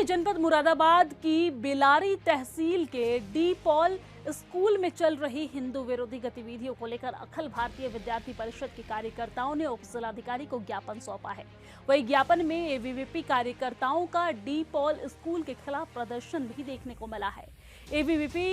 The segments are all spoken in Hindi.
जनपद मुरादाबाद की बेलारी तहसील के डी पॉल स्कूल में चल रही हिंदू विरोधी गतिविधियों को लेकर अखिल भारतीय विद्यार्थी परिषद के कार्यकर्ताओं ने उप जिलाधिकारी को ज्ञापन सौंपा है। वही ज्ञापन में एबीवीपी कार्यकर्ताओं का डी पॉल स्कूल के खिलाफ प्रदर्शन भी देखने को मिला है। एबीवीपी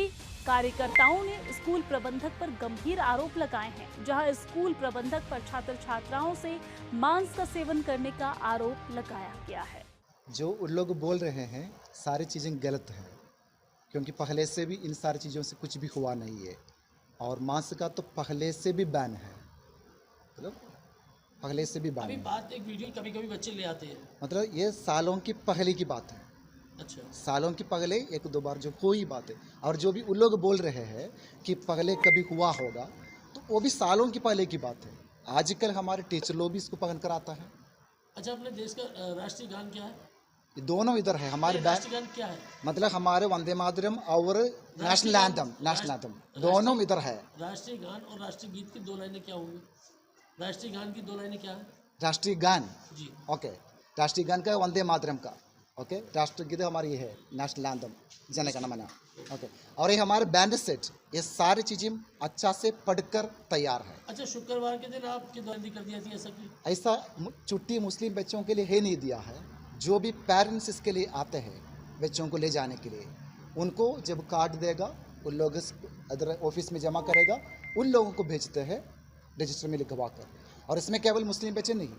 कार्यकर्ताओं ने स्कूल प्रबंधक पर गंभीर आरोप लगाए हैं, जहां स्कूल प्रबंधक पर छात्र छात्राओं से मांस का सेवन करने का आरोप लगाया गया है। जो उन लोग बोल रहे हैं सारी चीज़ें गलत हैं, क्योंकि पहले से भी इन सारी चीज़ों से कुछ भी हुआ नहीं है और मांस का तो पहले से भी बैन है, मतलब पहले से भी बैन है। बात एक वीडियो कभी-कभी बच्चे ले आते हैं, मतलब ये सालों की पहले की बात है। अच्छा, सालों की पहले एक दो बार जो कोई बात है, और जो भी उन लोग बोल रहे हैं कि पहले कभी हुआ होगा, तो वो भी सालों की पहले की बात है। आजकल हमारे टीचर लोग भी इसको पकड़ कर आता है। अच्छा, अपने देश का राष्ट्रीय गान क्या है? ये दोनों इधर है हमारे। राष्ट्रीय गान क्या है? मतलब हमारे वंदे मातरम और नेशनल एंथम दोनों इधर है। राष्ट्रीय गान और राष्ट्रीय गीत की दो लाइनें क्या होंगी? राष्ट्रीय गान की दो लाइनें क्या है? राष्ट्रीय गान जी, ओके, राष्ट्रीय गान का वंदे मातरम का ओके, राष्ट्रीय गीत हमारी ये है नेशनल एंथम जन गण मन ओके, और ये हमारे बैंड सेट, ये सारी चीज़ें अच्छा से पढ़कर तैयार है। अच्छा, शुक्रवार के दिन आपकी बंदी कर दिया थी, ऐसा क्यों? ऐसा छुट्टी मुस्लिम बच्चों के लिए है नहीं दिया है। जो भी पेरेंट्स इसके लिए आते हैं बच्चों को ले जाने के लिए, उनको जब कार्ड देगा उन लोग अदर ऑफिस में जमा करेगा, उन लोगों को भेजते हैं रजिस्टर में लिखवा कर। और इसमें केवल मुस्लिम बच्चे नहीं,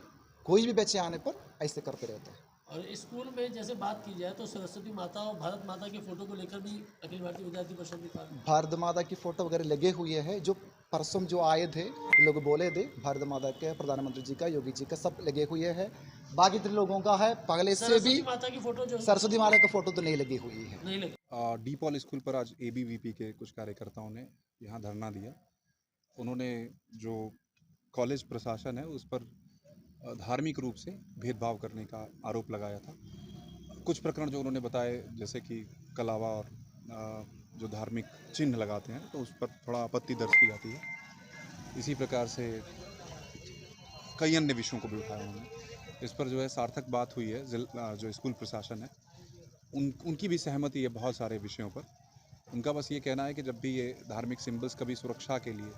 कोई भी बच्चे आने पर ऐसे करते रहते हैं। और स्कूल में जैसे बात की जाए तो सरस्वती माता और भारत माता के फोटो को लेकर भी अखिल भारतीय विद्यार्थी परिषद ने कहा, भारत माता की फ़ोटो वगैरह लगे हुए हैं। जो परसों जो आए थे लोग बोले थे भारत माता के, प्रधानमंत्री जी का, योगी जी का, सब लगे हुए हैं। बाकी तो लोगों का है पहले से भी। माता की फोटो जो सरस्वती माता का फ़ोटो तो नहीं लगी हुई है। नहीं लगी। डी पॉल स्कूल पर आज एबीवीपी के कुछ कार्यकर्ताओं ने यहाँ धरना दिया। उन्होंने जो कॉलेज प्रशासन है उस पर धार्मिक रूप से भेदभाव करने का आरोप लगाया था। कुछ प्रकरण जो उन्होंने बताए, जैसे कि कलावा और जो धार्मिक चिन्ह लगाते हैं, तो उस पर थोड़ा आपत्ति दर्ज की जाती है। इसी प्रकार से कई अन्य विषयों को भी उठाया उन्होंने। इस पर जो है सार्थक बात हुई है। जो स्कूल प्रशासन है उनकी भी सहमति है बहुत सारे विषयों पर। उनका बस ये कहना है कि जब भी ये धार्मिक सिंबल्स कभी सुरक्षा के लिए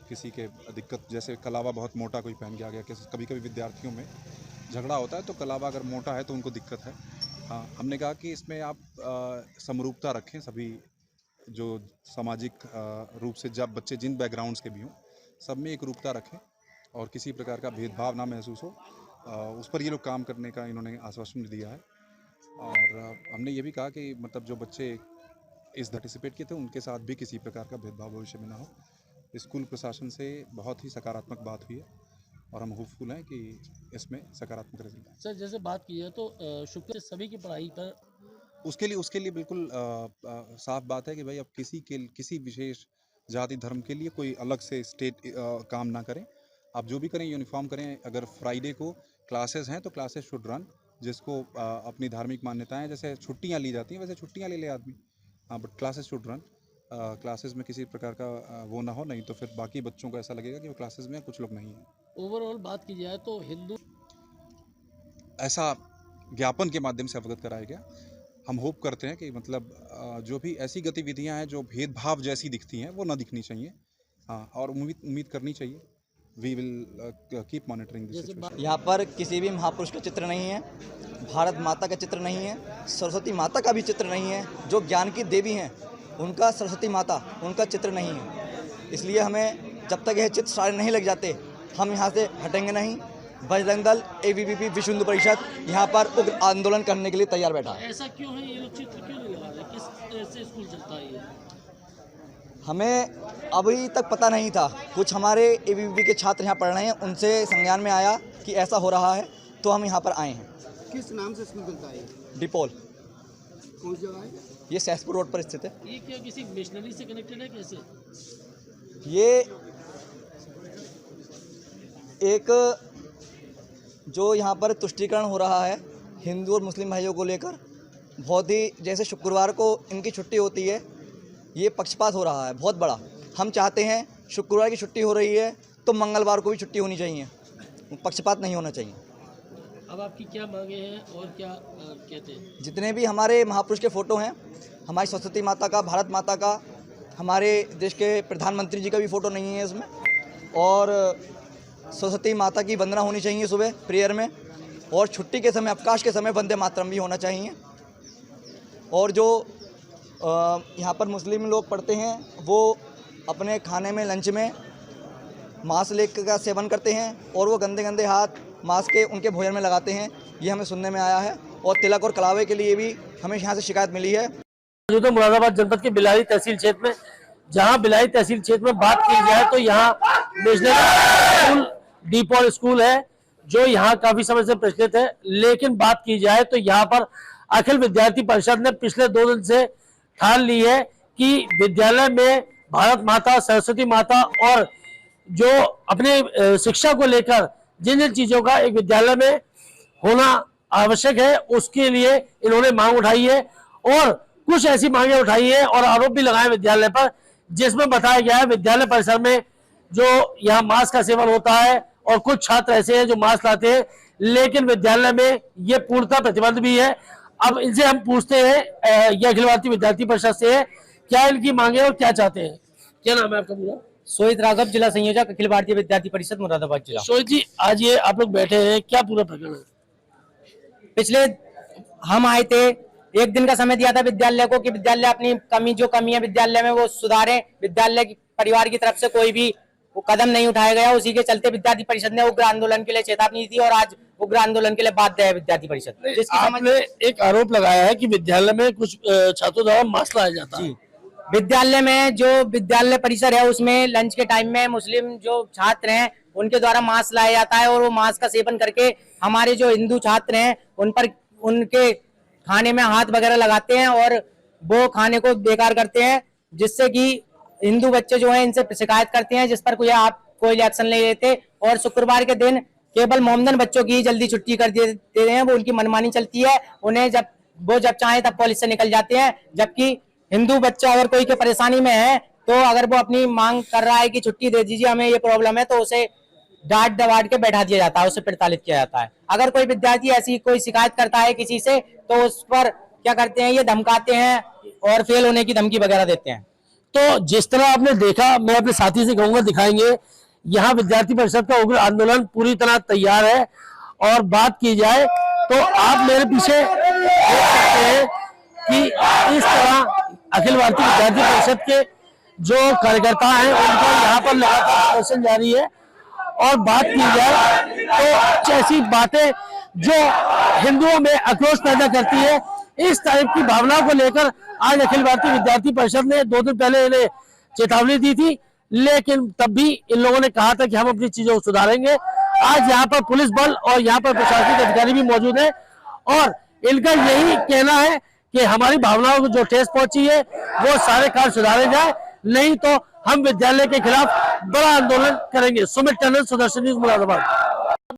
किसी के दिक्कत, जैसे कलावा बहुत मोटा कोई पहन के आ गया, कभी कभी विद्यार्थियों में झगड़ा होता है तो कलावा अगर मोटा है तो उनको दिक्कत है। हाँ, हमने कहा कि इसमें आप समरूपता रखें, सभी जो सामाजिक रूप से जब बच्चे जिन बैकग्राउंड्स के भी हों, सब में एक रूपता रखें और किसी प्रकार का भेदभाव ना महसूस हो। उस पर ये लोग काम करने का इन्होंने आश्वासन दिया है। और हमने ये भी कहा कि मतलब जो बच्चे इस पार्टिसिपेट किए थे उनके साथ भी किसी प्रकार का भेदभाव भविष्य में ना हो। स्कूल प्रशासन से बहुत ही सकारात्मक बात हुई है और हम होपफुल हैं कि इसमें सकारात्मक रिजल्ट। सर, जैसे बात की है तो शुक्र सभी की पढ़ाई पर उसके लिए बिल्कुल साफ बात है कि भाई अब किसी विशेष जाति धर्म के लिए कोई अलग से स्टेट काम ना करें। आप जो भी करें यूनिफॉर्म करें। अगर फ्राइडे को क्लासेस हैं तो क्लासेस शुड रन। जिसको अपनी धार्मिक मान्यताएं, जैसे छुट्टियां ली जाती हैं वैसे छुट्टियां ले ले आदमी, हाँ, but classes should run. Classes में किसी प्रकार का वो ना हो, नहीं तो फिर बाकी बच्चों को ऐसा लगेगा कि वो क्लासेस में कुछ लोग नहीं हैं। ओवरऑल बात की जाए तो हिंदू ऐसा ज्ञापन के माध्यम से अवगत कराया गया। हम होप करते हैं कि मतलब जो भी ऐसी गतिविधियां हैं जो भेदभाव जैसी दिखती हैं वो ना दिखनी चाहिए। हाँ, और उम्मीद करनी चाहिए। We will keep monitoring this situation. यहाँ पर किसी भी महापुरुष का चित्र नहीं है, भारत माता का चित्र नहीं है, सरस्वती माता का भी चित्र नहीं है। जो ज्ञान की देवी हैं उनका, सरस्वती माता, उनका चित्र नहीं है। इसलिए हमें जब तक यह चित्र सारे नहीं लग जाते हम यहाँ से हटेंगे नहीं। बजरंग दल, एबीवीपी, विश्व हिंदू परिषद यहाँ पर उग्र आंदोलन करने के लिए तैयार बैठा है। ऐसा क्यों है? ये लोग चित्र क्यों नहीं लगा रहे? किस तरह से स्कूल चलता है ये? हमें अभी तक पता नहीं था। कुछ हमारे एबीवीपी के छात्र यहाँ पढ़ रहे हैं, उनसे संज्ञान में आया कि ऐसा हो रहा है तो हम यहाँ पर आए हैं। किस नाम से स्कूल चलता है? डिपोल। कौन सी जगह है? ये सहसपुर रोड पर स्थित है। ये क्या किसी मिशनरी से कनेक्टेड है? कैसे? ये एक जो यहाँ पर तुष्टीकरण हो रहा है हिंदू और मुस्लिम भाइयों को लेकर, बहुत ही, जैसे शुक्रवार को इनकी छुट्टी होती है, ये पक्षपात हो रहा है बहुत बड़ा। हम चाहते हैं शुक्रवार की छुट्टी हो रही है तो मंगलवार को भी छुट्टी होनी चाहिए, पक्षपात नहीं होना चाहिए। अब आपकी क्या मांगे हैं और क्या कहते हैं? जितने भी हमारे महापुरुष के फ़ोटो हैं, हमारी सरस्वती माता का, भारत माता का, हमारे देश के प्रधानमंत्री जी का भी फ़ोटो नहीं है इसमें, और सरस्वती माता की वंदना होनी चाहिए सुबह प्रेयर में, और छुट्टी के समय, अवकाश के समय वंदे मातरम भी होना चाहिए। और जो यहाँ पर मुस्लिम लोग पढ़ते हैं वो अपने खाने में, लंच में मांस लेकर का सेवन करते हैं और वो गंदे गंदे हाथ मांस के उनके भोजन में लगाते हैं, ये हमें सुनने में आया है। और तिलक और कलावे के लिए भी हमें यहाँ से शिकायत मिली है। जो तो मुरादाबाद जनपद के बिलारी तहसील क्षेत्र में, जहां बिलारी तहसील क्षेत्र में बात की जाए तो यहाँ नेशनल स्कूल डीपॉल स्कूल है जो यहाँ काफी समय से प्रचलित है। लेकिन बात की जाए तो यहाँ पर अखिल विद्यार्थी परिषद ने पिछले 2 दिन से ठान ली है कि विद्यालय में भारत माता, सरस्वती माता और जो अपने शिक्षा को लेकर जिन जिन चीजों का एक विद्यालय में होना आवश्यक है, उसके लिए इन्होंने मांग उठाई है। और कुछ ऐसी मांगे उठाई है और आरोप भी लगाए विद्यालय पर, जिसमें बताया गया है विद्यालय परिसर में जो यहाँ मांस का सेवन होता है और कुछ छात्र ऐसे हैं जो मांस लाते हैं, लेकिन विद्यालय में ये पूर्णतः प्रतिबंध भी है। अब इनसे हम पूछते हैं, ये अखिल भारतीय विद्यार्थी परिषद से है, क्या इनकी मांगे और क्या चाहते हैं। क्या नाम है आपका पूरा? सोहित राघव, जिला संयोजक, अखिल भारतीय विद्यार्थी परिषद मुरादाबाद जिला। सोहित जी, आज ये आप लोग बैठे हैं, क्या पूरा प्रकरण है? पिछले हम आए थे, 1 दिन का समय दिया था विद्यालय को कि विद्यालय अपनी जो कमी है विद्यालय में वो सुधारे। विद्यालय की परिवार की तरफ से कोई भी वो कदम नहीं उठाया गया। उसी के चलते विद्यार्थी परिषद ने उग्र आंदोलन के लिए चेतावनी दी और आज उग्र आंदोलन के लिए बाध्य है विद्यार्थी परिषद। आपने एक आरोप लगाया है कि विद्यालय में कुछ छात्रों द्वारा मांस लाया जाता है। विद्यालय में जो विद्यालय परिसर है उसमें लंच के टाइम में मुस्लिम जो छात्र हैं उनके द्वारा मांस लाया जाता है और वो मांस का सेवन करके हमारे जो हिंदू छात्र हैं उन पर उनके खाने में हाथ वगैरह लगाते हैं और वो खाने को बेकार करते हैं, जिससे कि हिंदू बच्चे जो हैं इनसे शिकायत करते हैं, जिस पर कोई एक्शन नहीं लेते। और शुक्रवार के दिन केवल मोमदन बच्चों की जल्दी छुट्टी कर देते हैं, वो उनकी मनमानी चलती है। उन्हें जब चाहे तब कॉलेज से निकल जाते हैं, जबकि हिंदू बच्चा अगर कोई के परेशानी में है तो अगर वो अपनी मांग कर रहा है कि छुट्टी दे दीजिए, हमें ये प्रॉब्लम है, तो उसे डांट दबाड़ के बैठा दिया जाता है, उसे प्रताड़ित किया जाता है। अगर कोई विद्यार्थी ऐसी कोई शिकायत करता है किसी से तो उस पर क्या करते हैं, ये धमकाते हैं और फेल होने की धमकी वगैरह देते हैं। तो जिस तरह आपने देखा, मैं अपने साथी से कहूंगा दिखाएंगे, यहाँ विद्यार्थी परिषद का उग्र आंदोलन पूरी तरह तैयार है। और बात की जाए तो आप मेरे पीछे देख सकते हैं कि इस तरह अखिल भारतीय विद्यार्थी परिषद के जो कार्यकर्ता हैं उनका यहाँ पर लगातार प्रदर्शन जारी है। और बात की जाए तो ऐसी बातें जो हिंदुओं में आक्रोश पैदा करती है, इस टाइप की भावनाओं को लेकर आज अखिल भारतीय विद्यार्थी परिषद ने 2 दिन पहले इन्हें चेतावनी दी थी, लेकिन तब भी इन लोगों ने कहा था कि हम अपनी चीजों को सुधारेंगे। आज यहाँ पर पुलिस बल और यहाँ पर प्रशासनिक अधिकारी भी मौजूद है और इनका यही कहना है कि हमारी भावनाओं को जो ठेस पहुंची है वो सारे कार्य सुधारे जाए, नहीं तो हम विद्यालय के खिलाफ बड़ा आंदोलन करेंगे। सुमित टंडन, सुदर्शन न्यूज़, मुरादाबाद।